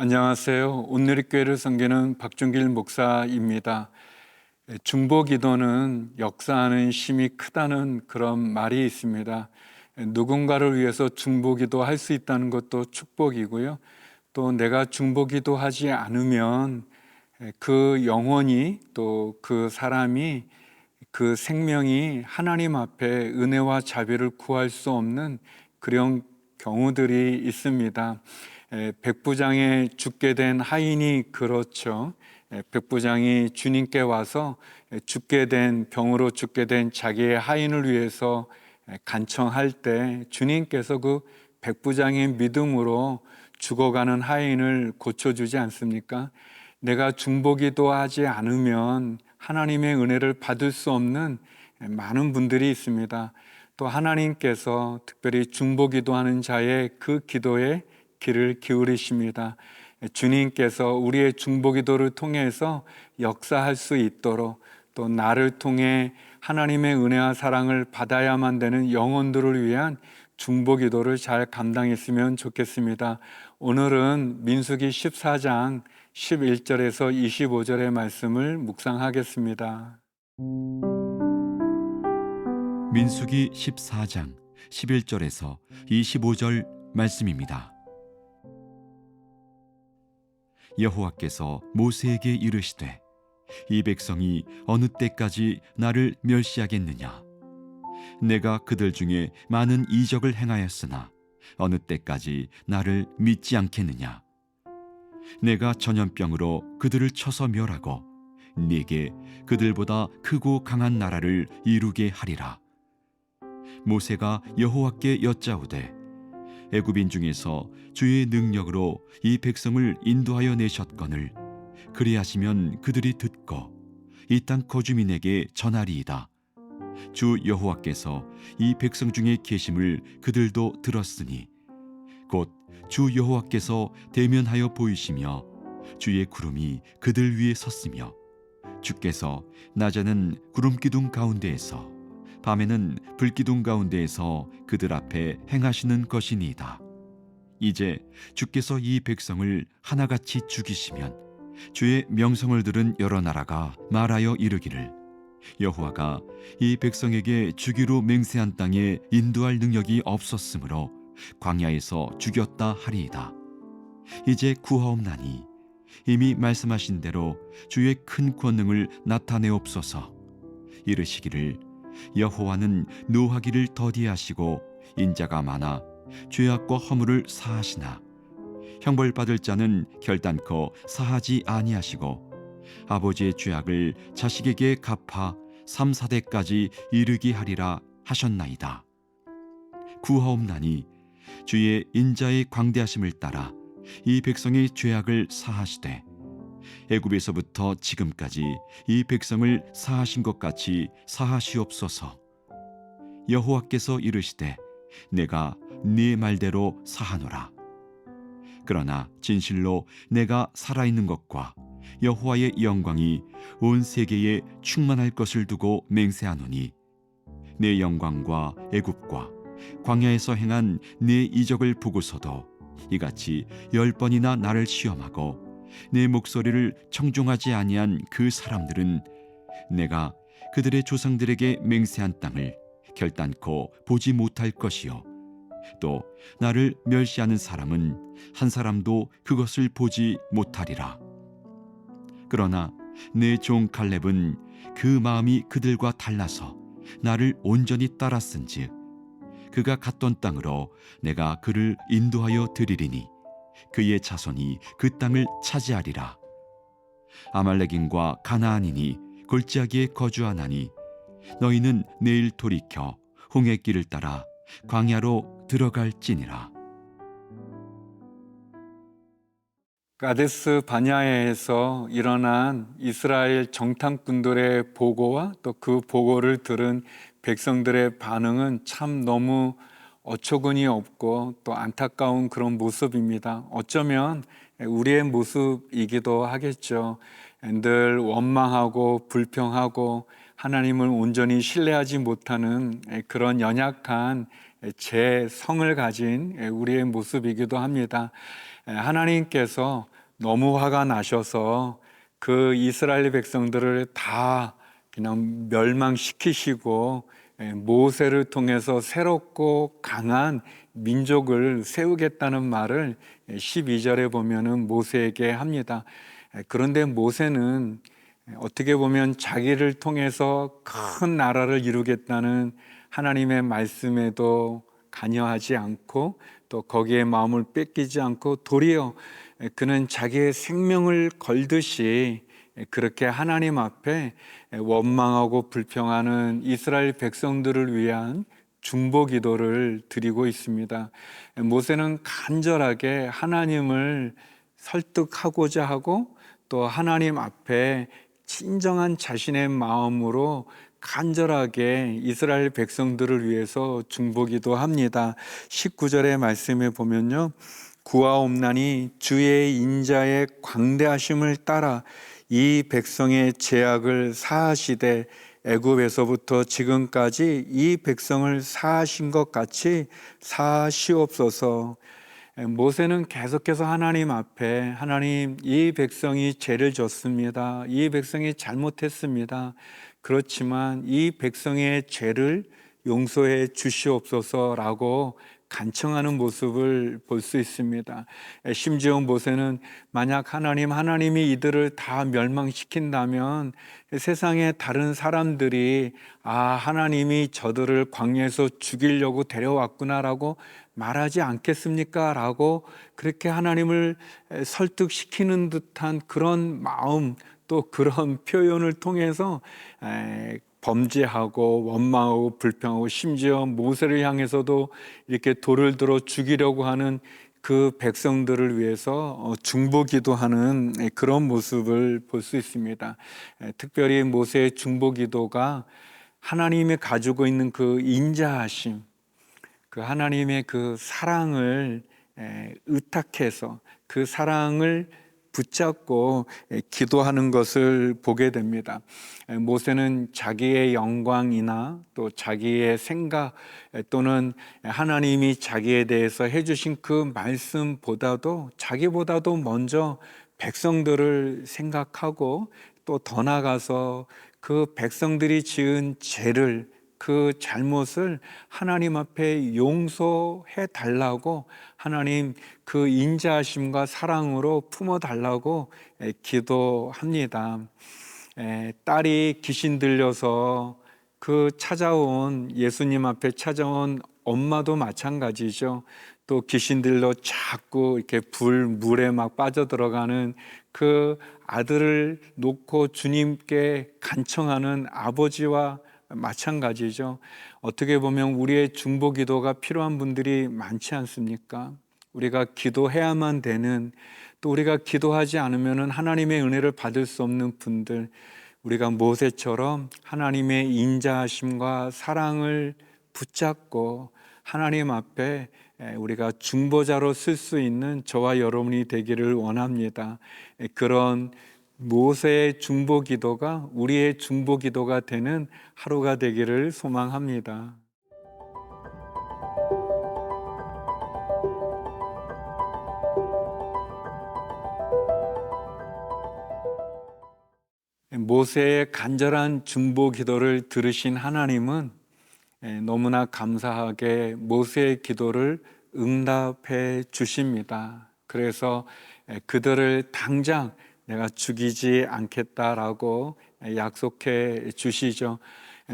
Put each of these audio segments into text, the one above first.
안녕하세요. 온누리교회를 섬기는 박준길 목사입니다. 중보기도는 역사하는 힘이 크다는 그런 말이 있습니다. 누군가를 위해서 중보기도 할 수 있다는 것도 축복이고요. 또 내가 중보기도 하지 않으면 그 영혼이 또 그 사람이 그 생명이 하나님 앞에 은혜와 자비를 구할 수 없는 그런 경우들이 있습니다. 백부장에 죽게 된 하인이 그렇죠. 백부장이 주님께 와서 죽게 된 병으로 죽게 된 자기의 하인을 위해서 간청할 때 주님께서 그 백부장의 믿음으로 죽어가는 하인을 고쳐주지 않습니까? 내가 중보기도 하지 않으면 하나님의 은혜를 받을 수 없는 많은 분들이 있습니다. 또 하나님께서 특별히 중보기도하는 자의 그 기도에 귀를 기울이십니다. 주님께서 우리의 중보기도를 통해서 역사할 수 있도록 또 나를 통해 하나님의 은혜와 사랑을 받아야만 되는 영혼들을 위한 중보기도를 잘 감당했으면 좋겠습니다. 오늘은 민수기 14장 11절에서 25절의 말씀을 묵상하겠습니다. 민수기 14장 11절에서 25절 말씀입니다. 여호와께서 모세에게 이르시되 이 백성이 어느 때까지 나를 멸시하겠느냐. 내가 그들 중에 많은 이적을 행하였으나 어느 때까지 나를 믿지 않겠느냐. 내가 전염병으로 그들을 쳐서 멸하고 네게 그들보다 크고 강한 나라를 이루게 하리라. 모세가 여호와께 여짜오되 애굽인 중에서 주의 능력으로 이 백성을 인도하여 내셨거늘 그리하시면 그들이 듣고 이 땅 거주민에게 전하리이다. 주 여호와께서 이 백성 중에 계심을 그들도 들었으니 곧 주 여호와께서 대면하여 보이시며 주의 구름이 그들 위에 섰으며 주께서 낮에는 구름 기둥 가운데에서 밤에는 불기둥 가운데에서 그들 앞에 행하시는 것이니이다. 이제 주께서 이 백성을 하나같이 죽이시면 주의 명성을 들은 여러 나라가 말하여 이르기를 여호와가 이 백성에게 주기로 맹세한 땅에 인도할 능력이 없었으므로 광야에서 죽였다 하리이다. 이제 구하옵나니 이미 말씀하신 대로 주의 큰 권능을 나타내옵소서. 이르시기를 여호와는 노하기를 더디하시고 인자가 많아 죄악과 허물을 사하시나 형벌받을 자는 결단코 사하지 아니하시고 아버지의 죄악을 자식에게 갚아 3, 4대까지 이르게 하리라 하셨나이다. 구하옵나니 주의 인자의 광대하심을 따라 이 백성의 죄악을 사하시되 애굽에서부터 지금까지 이 백성을 사하신 것 같이 사하시옵소서. 여호와께서 이르시되 내가 네 말대로 사하노라. 그러나 진실로 내가 살아있는 것과 여호와의 영광이 온 세계에 충만할 것을 두고 맹세하노니 내 영광과 애굽과 광야에서 행한 내 이적을 보고서도 이같이 10번이나 나를 시험하고 내 목소리를 청종하지 아니한 그 사람들은 내가 그들의 조상들에게 맹세한 땅을 결단코 보지 못할 것이요 또 나를 멸시하는 사람은 한 사람도 그것을 보지 못하리라. 그러나 내 종 갈렙은 그 마음이 그들과 달라서 나를 온전히 따랐은즉 그가 갔던 땅으로 내가 그를 인도하여 드리리니 그의 자손이 그 땅을 차지하리라. 아말렉인과 가나안인이 골짜기에 거주하나니 너희는 내일 돌이켜 홍해 길을 따라 광야로 들어갈지니라. 가데스 바냐에서 일어난 이스라엘 정탐꾼들의 보고와 또 그 보고를 들은 백성들의 반응은 참 너무 어처구니 없고 또 안타까운 그런 모습입니다. 어쩌면 우리의 모습이기도 하겠죠. 늘 원망하고 불평하고 하나님을 온전히 신뢰하지 못하는 그런 연약한 제 성을 가진 우리의 모습이기도 합니다. 하나님께서 너무 화가 나셔서 그 이스라엘 백성들을 다 그냥 멸망시키시고 모세를 통해서 새롭고 강한 민족을 세우겠다는 말을 12절에 보면은 모세에게 합니다. 그런데 모세는 어떻게 보면 자기를 통해서 큰 나라를 이루겠다는 하나님의 말씀에도 관여하지 않고 또 거기에 마음을 뺏기지 않고 도리어 그는 자기의 생명을 걸듯이 그렇게 하나님 앞에 원망하고 불평하는 이스라엘 백성들을 위한 중보 기도를 드리고 있습니다. 모세는 간절하게 하나님을 설득하고자 하고 또 하나님 앞에 진정한 자신의 마음으로 간절하게 이스라엘 백성들을 위해서 중보기도 합니다. 19절의 말씀에 보면요, 구하옵나니 주의 인자의 광대하심을 따라 이 백성의 죄악을 사하시되 애굽에서부터 지금까지 이 백성을 사하신 것 같이 사하시옵소서. 모세는 계속해서 하나님 앞에 하나님, 이 백성이 죄를 졌습니다. 이 백성이 잘못했습니다. 그렇지만 이 백성의 죄를 용서해 주시옵소서라고 간청하는 모습을 볼 수 있습니다. 심지어 모세는 만약 하나님이 이들을 다 멸망시킨다면 세상의 다른 사람들이 하나님이 저들을 광야에서 죽이려고 데려왔구나라고 말하지 않겠습니까? 라고 그렇게 하나님을 설득시키는 듯한 그런 마음, 또 그런 표현을 통해서 범죄하고 원망하고 불평하고 심지어 모세를 향해서도 이렇게 돌을 들어 죽이려고 하는 그 백성들을 위해서 중보기도하는 그런 모습을 볼 수 있습니다. 특별히 모세의 중보기도가 하나님이 가지고 있는 그 인자하심, 그 하나님의 그 사랑을 의탁해서 그 사랑을 붙잡고 기도하는 것을 보게 됩니다. 모세는 자기의 영광이나 또 자기의 생각 또는 하나님이 자기에 대해서 해주신 그 말씀보다도 자기보다도 먼저 백성들을 생각하고 또 더 나아가서 그 백성들이 지은 죄를, 그 잘못을 하나님 앞에 용서해 달라고 하나님 그 인자하심과 사랑으로 품어 달라고 기도합니다. 딸이 귀신 들려서 그 찾아온 예수님 앞에 찾아온 엄마도 마찬가지죠. 또 귀신 들려 자꾸 이렇게 물에 막 빠져들어가는 그 아들을 놓고 주님께 간청하는 아버지와 마찬가지죠. 어떻게 보면 우리의 중보 기도가 필요한 분들이 많지 않습니까? 우리가 기도해야만 되는, 또 우리가 기도하지 않으면 하나님의 은혜를 받을 수 없는 분들, 우리가 모세처럼 하나님의 인자하심과 사랑을 붙잡고 하나님 앞에 우리가 중보자로 쓸 수 있는 저와 여러분이 되기를 원합니다. 그런 모세의 중보 기도가 우리의 중보 기도가 되는 하루가 되기를 소망합니다. 모세의 간절한 중보 기도를 들으신 하나님은 너무나 감사하게 모세의 기도를 응답해 주십니다. 그래서 그들을 당장 내가 죽이지 않겠다라고 약속해 주시죠.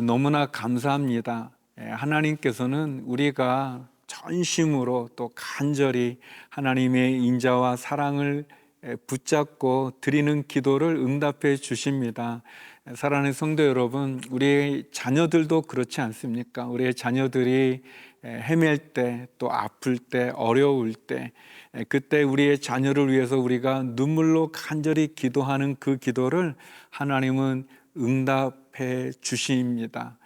너무나 감사합니다. 하나님께서는 우리가 전심으로 또 간절히 하나님의 인자와 사랑을 붙잡고 드리는 기도를 응답해 주십니다. 사랑하는 성도 여러분, 우리의 자녀들도 그렇지 않습니까? 우리의 자녀들이 헤맬 때, 또 아플 때, 어려울 때, 그때 우리의 자녀를 위해서 우리가 눈물로 간절히 기도하는 그 기도를 하나님은 응답해 주십니다.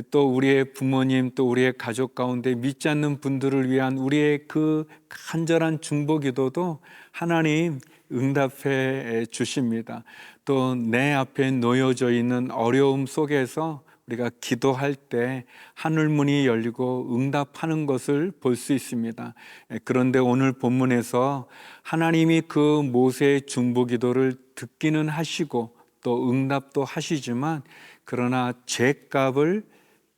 또 우리의 부모님, 또 우리의 가족 가운데 믿지 않는 분들을 위한 우리의 그 간절한 중보 기도도 하나님 응답해 주십니다. 또 내 앞에 놓여져 있는 어려움 속에서 우리가 기도할 때 하늘문이 열리고 응답하는 것을 볼 수 있습니다. 그런데 오늘 본문에서 하나님이 그 모세의 중보기도를 듣기는 하시고 또 응답도 하시지만 그러나 죄값을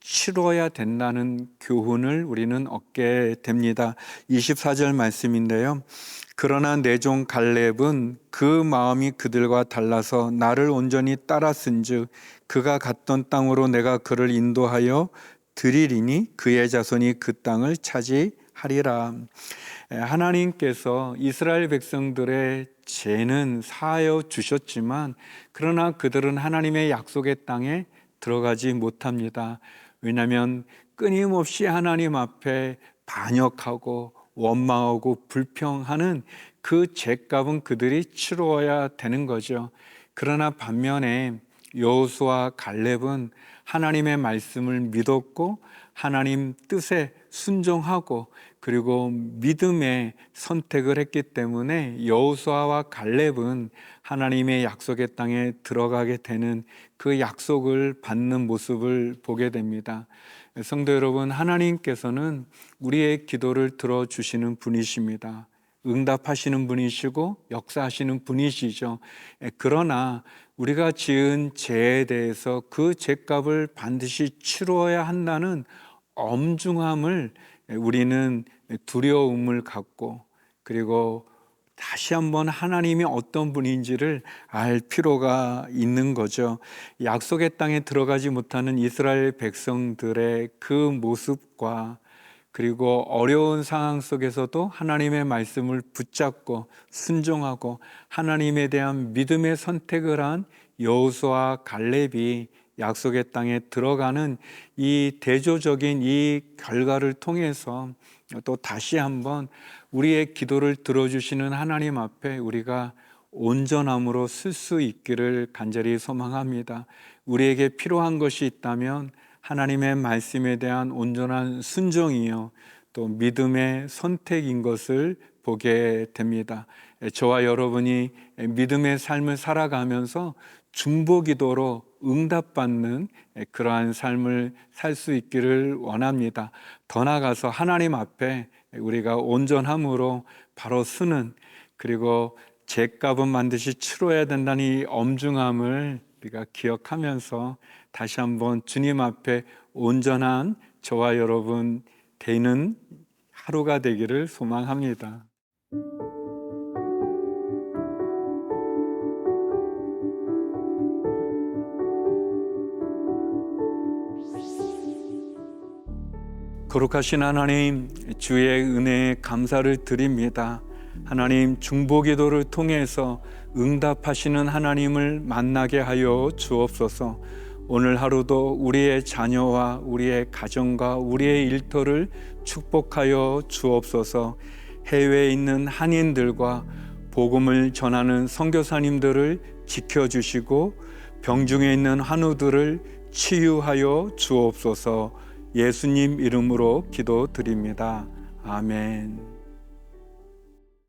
치러야 된다는 교훈을 우리는 얻게 됩니다. 24절 말씀인데요. 그러나 내 종 갈렙은 그 마음이 그들과 달라서 나를 온전히 따랐은즉 그가 갔던 땅으로 내가 그를 인도하여 드리리니 그의 자손이 그 땅을 차지하리라. 하나님께서 이스라엘 백성들의 죄는 사하여 주셨지만 그러나 그들은 하나님의 약속의 땅에 들어가지 못합니다. 왜냐하면 끊임없이 하나님 앞에 반역하고 원망하고 불평하는 그 죄값은 그들이 치루어야 되는 거죠. 그러나 반면에 여호수아 갈렙은 하나님의 말씀을 믿었고 하나님 뜻에 순종하고 그리고 믿음의 선택을 했기 때문에 여호수아와 갈렙은 하나님의 약속의 땅에 들어가게 되는 그 약속을 받는 모습을 보게 됩니다. 성도 여러분, 하나님께서는 우리의 기도를 들어주시는 분이십니다. 응답하시는 분이시고 역사하시는 분이시죠. 그러나 우리가 지은 죄에 대해서 그 죄값을 반드시 치루어야 한다는 엄중함을 우리는 두려움을 갖고 그리고 다시 한번 하나님이 어떤 분인지를 알 필요가 있는 거죠. 약속의 땅에 들어가지 못하는 이스라엘 백성들의 그 모습과 그리고 어려운 상황 속에서도 하나님의 말씀을 붙잡고 순종하고 하나님에 대한 믿음의 선택을 한 여호수아 갈렙이 약속의 땅에 들어가는 이 대조적인 이 결과를 통해서 또 다시 한번 우리의 기도를 들어주시는 하나님 앞에 우리가 온전함으로 쓸 수 있기를 간절히 소망합니다. 우리에게 필요한 것이 있다면 하나님의 말씀에 대한 온전한 순종이요 또 믿음의 선택인 것을 보게 됩니다. 저와 여러분이 믿음의 삶을 살아가면서 중보기도로 응답받는 그러한 삶을 살 수 있기를 원합니다. 더 나아가서 하나님 앞에 우리가 온전함으로 바로 쓰는 그리고 죄값은 반드시 치러야 된다는 이 엄중함을 우리가 기억하면서 다시 한번 주님 앞에 온전한 저와 여러분 되는 하루가 되기를 소망합니다. 거룩하신 하나님, 주의 은혜에 감사를 드립니다. 하나님, 중보기도를 통해서 응답하시는 하나님을 만나게 하여 주옵소서. 오늘 하루도 우리의 자녀와 우리의 가정과 우리의 일터를 축복하여 주옵소서. 해외에 있는 한인들과 복음을 전하는 선교사님들을 지켜주시고 병중에 있는 환우들을 치유하여 주옵소서. 예수님 이름으로 기도드립니다. 아멘.